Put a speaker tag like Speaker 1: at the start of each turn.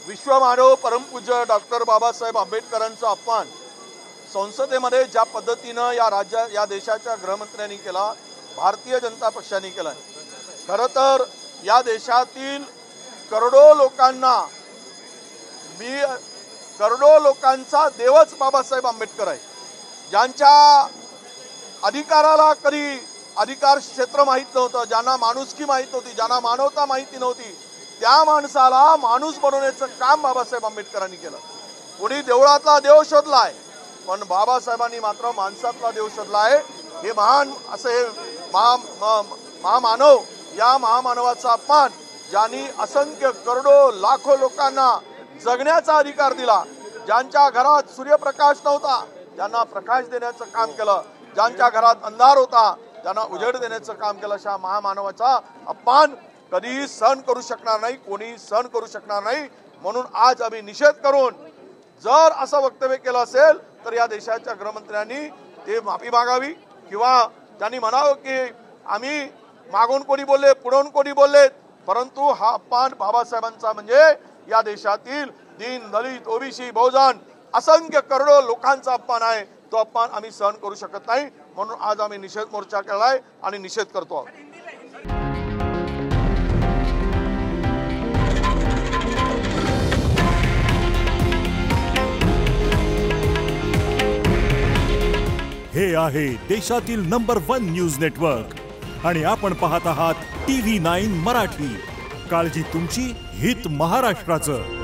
Speaker 1: विश्वमानव परमपूज्य डॉक्टर बाबासाहेब आंबेडकरांचा अपमान संसदेमध्ये ज्या पद्धतीनं या देशाच्या गृहमंत्र्यांनी केला, भारतीय जनता पक्षाने केला। खरं तर या देशातील करोडो लोकांचा देवच बाबासाहेब आंबेडकर आहे, ज्यांच्या अधिकाराला कधी अधिकार क्षेत्र माहित नव्हतं, ज्यांना माणुसकी माहित नव्हती, ज्यांना मानवता माहिती नव्हती, त्या माणसाला माणूस बनवण्याचं काम बाबासाहेब आंबेडकरांनी केलं। कोणी देवळातला देव शोधलाय, पण बाबासाहेबांनी मात्र माणसातला देव शोधलाय। हे महान असे महामानव, या महामानवाचा अपमान ज्यांनी असंख्य करोडो लाखो लोकांना जगण्याचा अधिकार दिला, ज्यांच्या घरात सूर्यप्रकाश नव्हता त्यांना प्रकाश देण्याचं काम केलं, ज्यांच्या घरात अंधार होता त्यांना उजेड देण्याचं काम केलं, अशा महामानवाचा अपमान कधीही सहन करू शकणार नाही, कोणी सहन करू शकणार नाही। म्हणून आज आम्ही निषेध करून, जर असं वक्तव्य केलं असेल तर या देशाच्या गृहमंत्र्यांनी ते माफी मागावी, किंवा त्यांनी म्हणावं की आम्ही मागून कोणी बोलले, पुढून कोणी बोलले, परंतु हा अपमान बाबासाहेबांचा म्हणजे या देशातील दीन दलित ओबीसी बहुजन असंख्य करोडो लोकांचा अपमान आहे। तो अपमान आम्ही सहन करू शकत नाही, म्हणून आज आम्ही निषेध मोर्चा केलाय आणि निषेध करतो।
Speaker 2: हे आहे देशातील नंबर 1 न्यूज नेटवर्क आणि आपण पाहत आहात TV9 मराठी। काळजी तुमची, हित महाराष्ट्राचं।